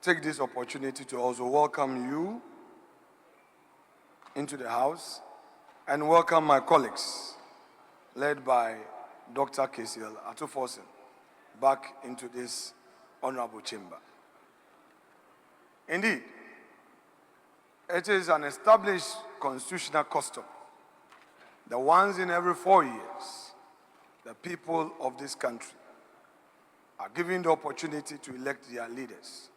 take this opportunity to also welcome you into the House and welcome my colleagues, led by Dr. KCL Atufosin, back into this honorable chamber. Indeed, it is an established constitutional custom that once in every 4 years, the people of this country are given the opportunity to elect their leaders.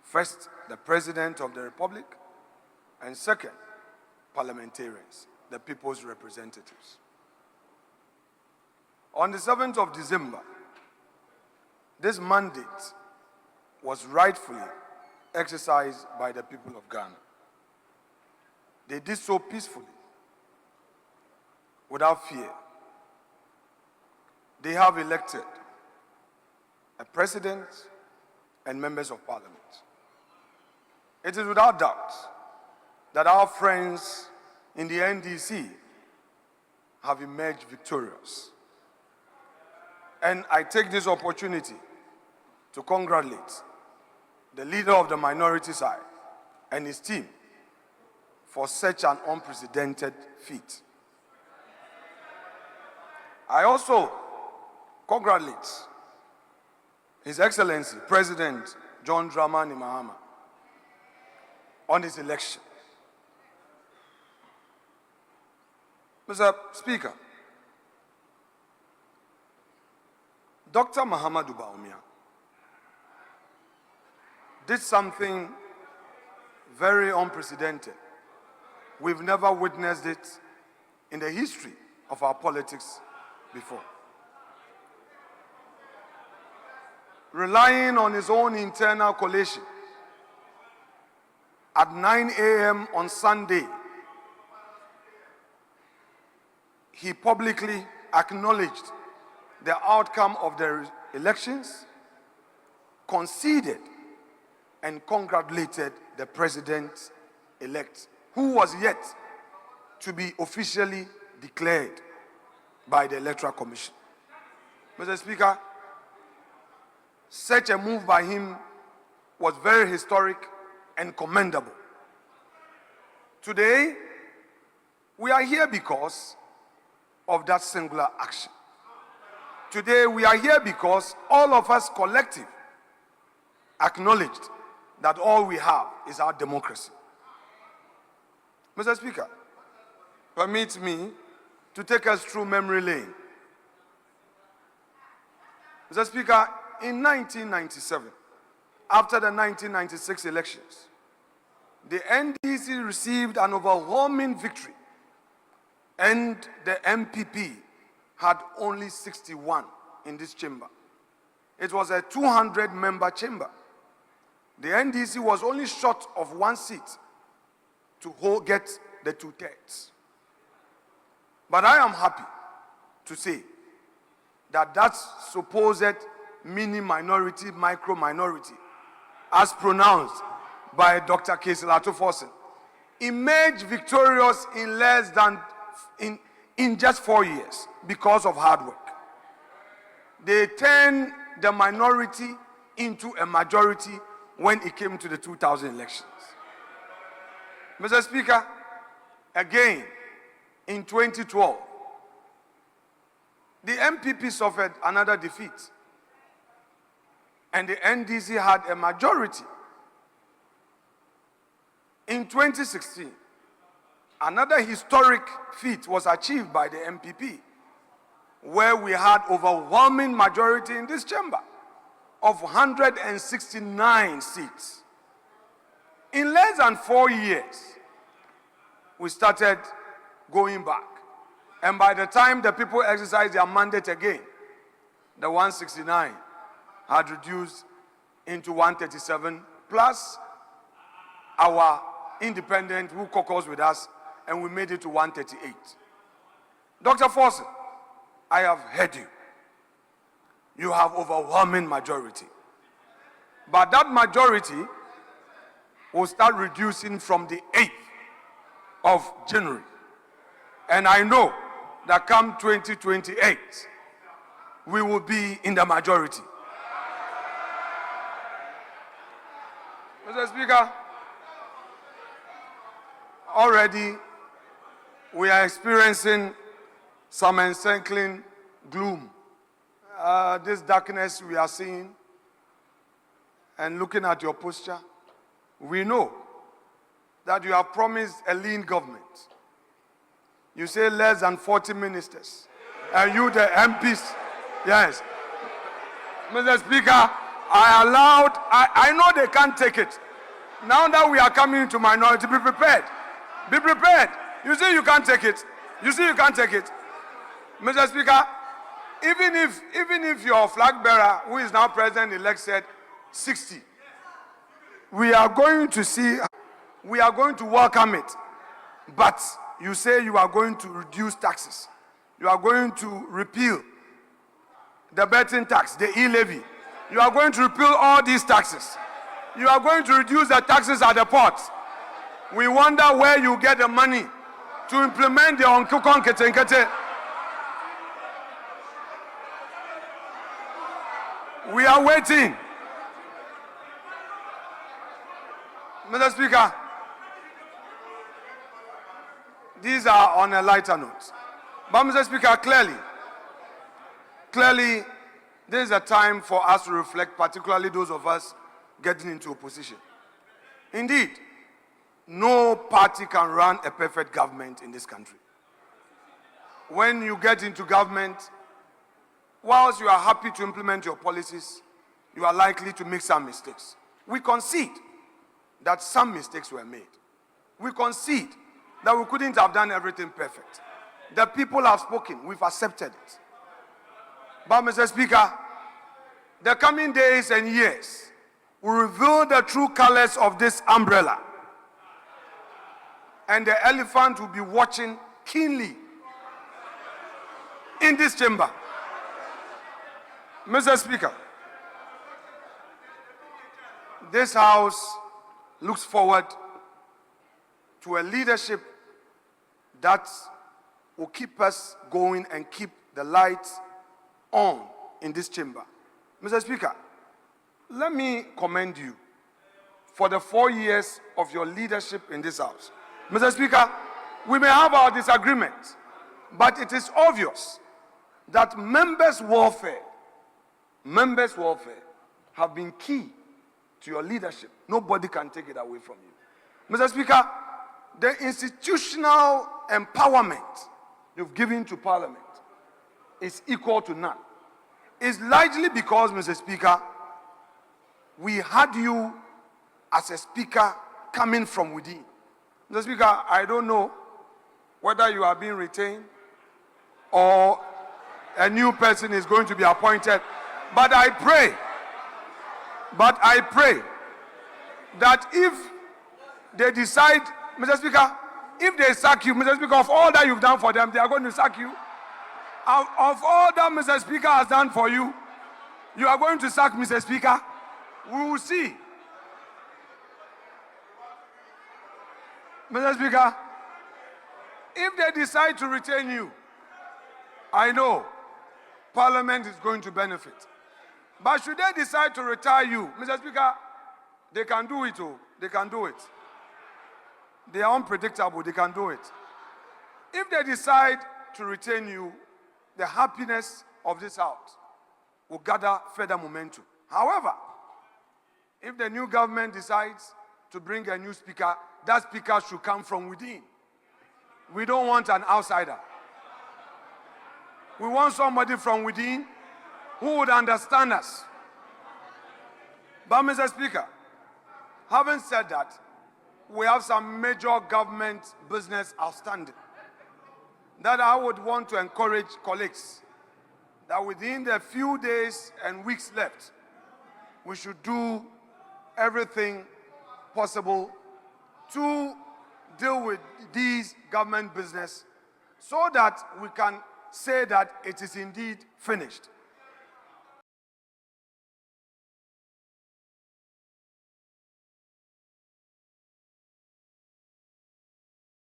First, the President of the Republic, and second, parliamentarians, the people's representatives. On the 7th of December, this mandate was rightfully exercised by the people of Ghana. They did so peacefully, without fear. They have elected a president and members of parliament. It is without doubt that our friends in the NDC have emerged victorious. And I take this opportunity to congratulate the leader of the minority side and his team for such an unprecedented feat. I also congratulate His Excellency President John Dramani Mahama on his election. Mr. Speaker, Dr. Mahamudu Bawumia did something very unprecedented. We've never witnessed it in the history of our politics before. Relying on his own internal coalition, at 9 a.m. on Sunday, he publicly acknowledged the outcome of the elections, conceded and congratulated the president-elect, who was yet to be officially declared by the Electoral Commission. Mr. Speaker, such a move by him was very historic and commendable. Today, we are here because of that singular action. Today, we are here because all of us collective acknowledged that all we have is our democracy. Mr. Speaker, permit me to take us through memory lane. Mr. Speaker, in 1997, after the 1996 elections, the NDC received an overwhelming victory, and the NPP had only 61 in this chamber. It was a 200-member chamber. The NDC was only short of one seat to get the 2/3. But I am happy to say that that supposed mini-minority, micro-minority, as pronounced by Dr. KCL Atufosin, emerged victorious in less than, in just 4 years because of hard work. They turned the minority into a majority when it came to the 2000 elections. Mr. Speaker, again, in 2012, the NPP suffered another defeat, and the NDC had a majority. In 2016, another historic feat was achieved by the NPP, where we had overwhelming majority in this chamber of 169 seats. In less than 4 years, we started going back. And by the time the people exercised their mandate again, the 169 had reduced into 137, plus our independent who caucused with us, and we made it to 138. Dr. Forson, I have heard you. You have overwhelming majority. But that majority will start reducing from the 8th of January. And I know that come 2028, we will be in the majority. Mr. Speaker, already we are experiencing some encircling gloom. This darkness we are seeing, and looking at your posture, we know that you have promised a lean government. You say less than 40 ministers. And you, the MPs, yes. Mr. Speaker, I know they can't take it. Now that we are coming to minority, be prepared. Be prepared. You see you can't take it. You see you can't take it. Mr. Speaker, even if your flag bearer, who is now president-elect, said 60, we are going to welcome it. But you say you are going to reduce taxes. You are going to repeal the betting tax, the e-levy. You are going to repeal all these taxes. You are going to reduce the taxes at the ports. We wonder where you get the money to implement the Onkukon Ketenkete. We are waiting. Mr. Speaker, these are on a lighter note. But Mr. Speaker, clearly, this is a time for us to reflect, particularly those of us getting into opposition. Indeed, no party can run a perfect government in this country. When you get into government, whilst you are happy to implement your policies, you are likely to make some mistakes. We concede that some mistakes were made. We concede that we couldn't have done everything perfect. The people have spoken, we've accepted it. But Mr. Speaker, the coming days and years will reveal the true colors of this umbrella. And the elephant will be watching keenly in this chamber. Mr. Speaker, this House looks forward to a leadership that will keep us going and keep the lights on in this chamber. Mr. Speaker, let me commend you for the 4 years of your leadership in this House. Mr. Speaker, we may have our disagreements, but it is obvious that members' welfare have been key to your leadership. Nobody can take it away from you. Mr. Speaker, the institutional empowerment you've given to Parliament is equal to none. It's largely because, Mr. Speaker, we had you as a speaker coming from within. Mr. Speaker, I don't know whether you are being retained or a new person is going to be appointed, but I pray that if they decide, Mr. Speaker, if they sack you, Mr. Speaker, of all that you've done for them, they are going to sack you. Of all that Mr. Speaker has done for you, you are going to sack Mr. Speaker. We will see. Mr. Speaker, if they decide to retain you, I know Parliament is going to benefit. But should they decide to retire you, Mr. Speaker, they can do it. Oh, they can do it. They are unpredictable. They can do it. If they decide to retain you, the happiness of this House will gather further momentum. However, if the new government decides to bring a new speaker, that speaker should come from within. We don't want an outsider. We want somebody from within who would understand us. But, Mr. Speaker, having said that, we have some major government business outstanding that I would want to encourage colleagues that within the few days and weeks left, we should do everything possible to deal with these government business so that we can say that it is indeed finished.